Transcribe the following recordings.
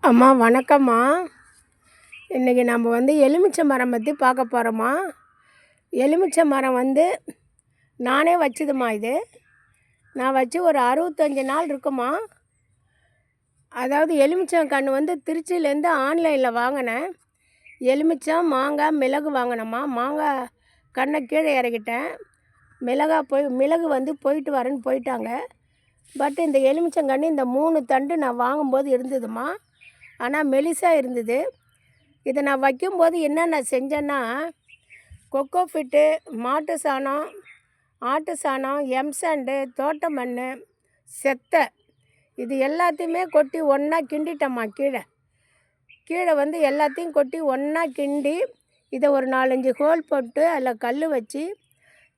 அம்மா வணக்கம்மா. இன்றைக்கி நம்ம வந்து எலுமிச்சை மரம் பற்றி பார்க்க போகிறோம்மா. எலுமிச்சை மரம் வந்து நானே வச்சதும்மா. இது நான் வச்சு ஒரு 65 நாள் இருக்குமா. அதாவது எலுமிச்சை கன்று வந்து திருச்சியிலேருந்து ஆன்லைனில் வாங்கினேன். எலுமிச்சம் மாங்காய் மிளகு வாங்கினேம்மா. மாங்காய் கண்ணை கீழே இறக்கிட்டேன். மிளகு வந்து போயிட்டு வரேன்னு போயிட்டாங்க. பட் இந்த எலுமிச்சங்கன்று இந்த 3 தண்டு நான் வாங்கும்போது இருந்ததும்மா. ஆனால் மெலிசாக இருந்தது. இதை நான் வைக்கும்போது என்னென்ன செஞ்சேன்னா, கொக்கோஃபிட்டு, மாட்டு சாணம், ஆட்டு சாணம், எம்சாண்டு, தோட்ட மண், செத்தை இது எல்லாத்தையுமே கொட்டி ஒன்றா கிண்டிட்டேம்மா. கீழே வந்து எல்லாத்தையும் கொட்டி ஒன்றா கிண்டி இதை ஒரு 4-5 ஹோல் போட்டு அதில் கல் வச்சு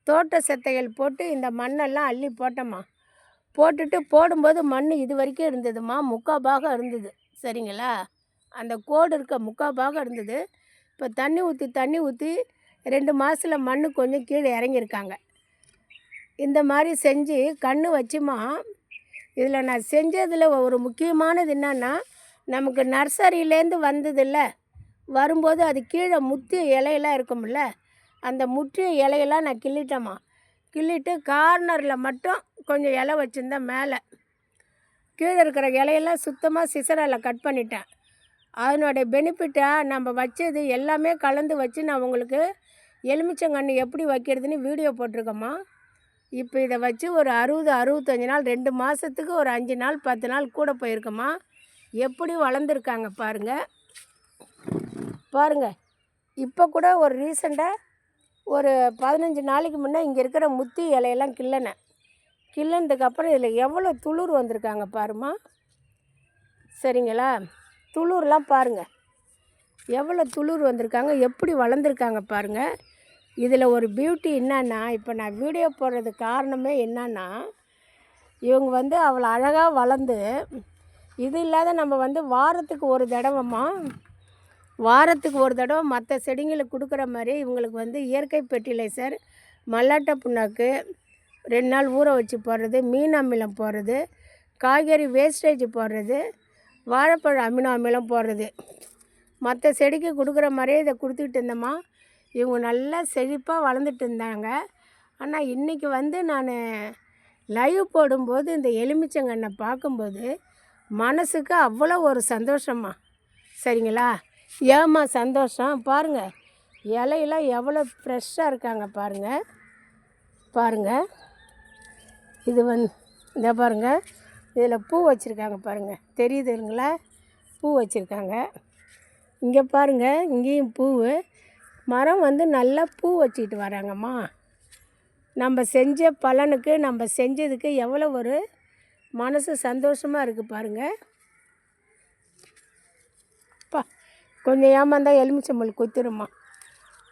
தோட்ட செத்தைகள் போட்டு இந்த மண்ணெல்லாம் அள்ளி போட்டேம்மா. போட்டுட்டு போடும்போது மண் இது வரைக்கும் இருந்ததும்மா. 3/4 பாகம் இருந்தது. சரிங்களா? அந்த கோடு இருக்க 3/4 பாகம் இருந்தது. இப்போ தண்ணி ஊற்றி 2 மாதத்தில் மண் கொஞ்சம் கீழே இறங்கியிருக்காங்க. இந்த மாதிரி செஞ்சு கன்று வச்சுமா. இதில் நான் செஞ்சதில் ஒரு முக்கியமானது என்னன்னா, நமக்கு நர்சரியிலேருந்து வந்ததில்ல, வரும்போது அது கீழே முற்றிய இலையெல்லாம் இருக்கும்ல, அந்த முற்றிய இலையெல்லாம் நான் கிள்ளிட்டேம்மா. கிள்ளிட்டு கார்னரில் மட்டும் கொஞ்சம் இலை வச்சுருந்தேன். மேலே கீழே இருக்கிற இலையெல்லாம் சுத்தமாக சிசரால் கட் பண்ணிட்டேன். அதனுடைய பெனிஃபிட்டாக நம்ம வச்சது எல்லாமே கலந்து வச்சு நான் உங்களுக்கு எலுமிச்சங்கன்று எப்படி வைக்கிறதுன்னு வீடியோ போட்டிருக்கோம்மா. இப்போ இதை வச்சு ஒரு 60-65 நாள், 2 மாதத்துக்கு ஒரு 5 நாள் 10 நாள் கூட போயிருக்கோம்மா. எப்படி வளர்ந்துருக்காங்க பாருங்கள். இப்போ கூட ஒரு ரீசெண்டாக ஒரு 15 நாளைக்கு முன்னே இங்கே இருக்கிற முத்தி இலையெல்லாம் கிள்ளனதுக்கப்புறம் இதில் எவ்வளோ துளிர் வந்திருக்காங்க பாருமா. சரிங்களா? துளிர்லாம் பாருங்கள், எவ்வளோ துளிர் வந்திருக்காங்க, எப்படி வளர்ந்துருக்காங்க பாருங்கள். இதில் ஒரு பியூட்டி என்னன்னா, இப்போ நான் வீடியோ போடுறதுக்கு காரணமே என்னன்னா, இவங்க வந்து அவ்வளோ அழகாக வளர்ந்து, இது இல்லாத நம்ம வந்து வாரத்துக்கு ஒரு தடவை மற்ற செடிங்களுக்கு கொடுக்குற மாதிரி இவங்களுக்கு வந்து இயற்கை ஃபெர்டிலைசர், மல்லாட்டை புண்ணாக்கு 2 நாள் ஊற வச்சு போடுறது, மீன் அமிலம் போடுறது, காய்கறி வேஸ்டேஜ் போடுறது, வாழைப்பழ அமினோ அமிலம் போடுறது, மற்ற செடிக்கு கொடுக்குற மாதிரியே இதை கொடுத்துக்கிட்டு இருந்தோம்மா. இவங்க நல்லா செழிப்பாக வளர்ந்துட்டு இருந்தாங்க. ஆனால் இன்றைக்கி வந்து நான் லைவ் போடும்போது இந்த எலுமிச்சங்கன்னை பார்க்கும்போது மனசுக்கு அவ்வளோ ஒரு சந்தோஷம்மா. சரிங்களா? ஏம்மா சந்தோஷம் பாருங்கள், இலையெல்லாம் எவ்வளோ ஃப்ரெஷ்ஷாக இருக்காங்க பாருங்கள். இது வந்து இந்த பாருங்கள், இதில் பூ வச்சுருக்காங்க பாருங்கள், தெரியுதுங்களா? பூ வச்சுருக்காங்க. இங்கே பாருங்கள், இங்கேயும் பூ. மரம் வந்து நல்லா பூ வச்சுக்கிட்டு வராங்கம்மா. நம்ம செஞ்ச பலனுக்கு, நம்ம செஞ்சதுக்கு எவ்வளோ ஒரு மனசு சந்தோஷமாக இருக்குது பாருங்கள். கொஞ்சம் ஏமாந்தா எலுமிச்சம்பழம் கொத்திருமா.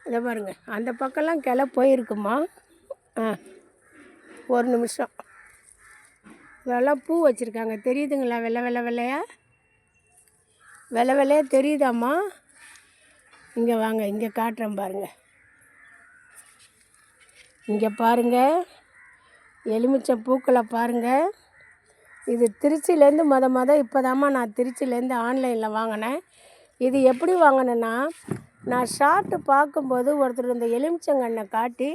இதை பாருங்கள், அந்த பக்கம்லாம் கிளை போயிருக்குமா. ஒரு நிமிஷம். இதெல்லாம் பூ வச்சுருக்காங்க, தெரியுதுங்களா? வெள்ளையாக தெரியுதாம்மா? இங்கே வாங்க, இங்கே காட்டுறேன் பாருங்கள். இங்கே பாருங்கள், எலுமிச்சை பூக்களை பாருங்கள். இது திருச்சியிலேருந்து இப்போதாம்மா நான் திருச்சியிலேருந்து ஆன்லைனில் வாங்கினேன். இது எப்படி வாங்கினேன்னா, நான் ஷார்ட்டு பார்க்கும்போது ஒருத்தர் இந்த எலுமிச்சங்கன்னை காட்டி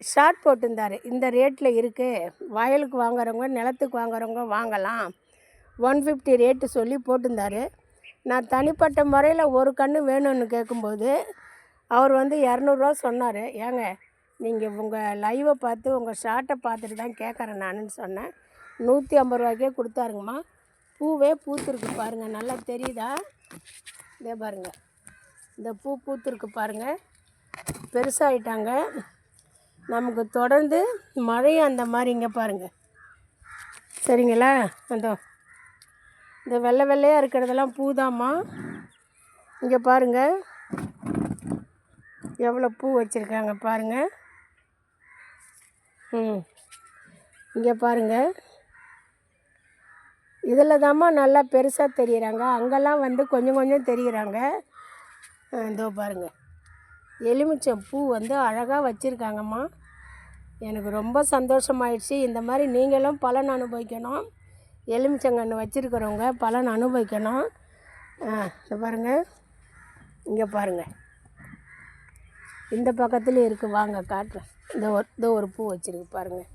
ஷார்ட் போட்டிருந்தார். இந்த ரேட்டில் இருக்குது, வயலுக்கு வாங்குறவங்க, நிலத்துக்கு வாங்குறவங்க வாங்கலாம், 150 ரேட்டு சொல்லி போட்டிருந்தார். நான் தனிப்பட்ட முறையில் ஒரு கன்று வேணும்னு கேட்கும்போது அவர் வந்து 200 சொன்னார். ஏங்க, நீங்கள் உங்கள் லைவை பார்த்து உங்கள் ஷார்ட்டை பார்த்துட்டு தான் கேட்குறேன் நானுன்னு சொன்னேன். 150 கொடுத்தாருங்கம்மா. பூவே பூத்துருக்கு பாருங்கள், நல்லா தெரியுதா? இதே பாருங்கள், இந்த பூ பூத்துருக்கு பாருங்கள், பெருசாகிட்டாங்க. நமக்கு தொடர்ந்து மழையும் அந்த மாதிரி. இங்கே பாருங்கள், சரிங்களா? இந்த வெள்ளையாக இருக்கிறதெல்லாம் பூதாம்மா. இங்கே பாருங்கள், எவ்வளோ பூ வச்சுருக்காங்க பாருங்கள். இங்கே பாருங்கள், இதில் தாம்மா நல்லா பெருசாக தெரியுறாங்க. அங்கெல்லாம் வந்து கொஞ்சம் தெரியுறாங்க. இதோ பாருங்கள், எலுமிச்சை பூ வந்து அழகாக வச்சுருக்காங்கம்மா. எனக்கு ரொம்ப சந்தோஷமாயிடுச்சு. இந்த மாதிரி நீங்களும் பலன் அனுபவிக்கணும். எலுமிச்சங்கன்று வச்சுருக்கிறவங்க பலன் அனுபவிக்கணும். இதை பாருங்கள், இங்கே பாருங்கள், இந்த பக்கத்துலேயும் இருக்குது, வாங்க காட்டுறேன். இந்த ஒரு பூ வச்சுருக்கு பாருங்கள்,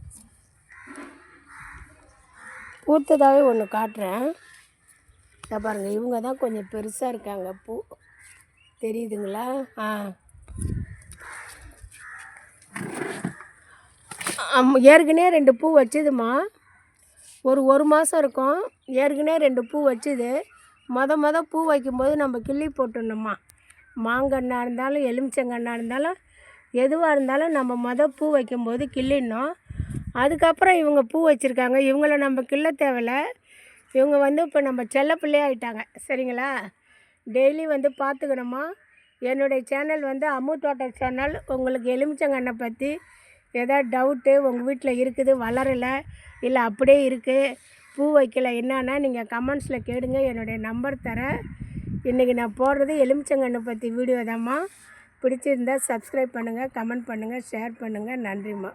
பூத்ததாகவே ஒன்று காட்டுறேன். இதை பாருங்கள், இவங்க தான் கொஞ்சம் பெருசாக இருக்காங்க. பூ தெரியுதுங்களா? ஏற்கனவே 2 பூ வச்சுதுமா, ஒரு மாதம் இருக்கும். ஏற்கனவே 2 பூ வச்சுது. மொத பூ வைக்கும்போது நம்ம கிள்ளி போட்டுடணுமா. மாங்கன்னாக இருந்தாலும் எலுமிச்சங்கன்னாக இருந்தாலும் எதுவாக இருந்தாலும் நம்ம பூ வைக்கும்போது கிள்ளிடணும். அதுக்கப்புறம் இவங்க பூ வச்சுருக்காங்க. இவங்கள நம்ம கிள்ள தேவையில்ல. இவங்க இப்போ நம்ம செல்ல பிள்ளையாகிட்டாங்க. சரிங்களா? டெய்லி பார்த்துக்கணுமா. என்னுடைய சேனல் அம்மு தோட்டம் சேனல். உங்களுக்கு எலுமிச்சங்கன்னை பற்றி ஏதாவது டவுட்டு உங்கள் வீட்டில் இருக்குது, வளரலை, இல்லை அப்படியே இருக்குது, பூ வைக்கலை, என்னன்னா நீங்கள் கமெண்ட்ஸில் கேளுங்க. என்னுடைய நம்பர் தரேன். இன்றைக்கி நான் போடுறது எலுமிச்சங்கன்னை பற்றி வீடியோ தாம்மா. பிடிச்சிருந்தால் சப்ஸ்கிரைப் பண்ணுங்கள், கமெண்ட் பண்ணுங்கள், ஷேர் பண்ணுங்கள். நன்றிம்மா.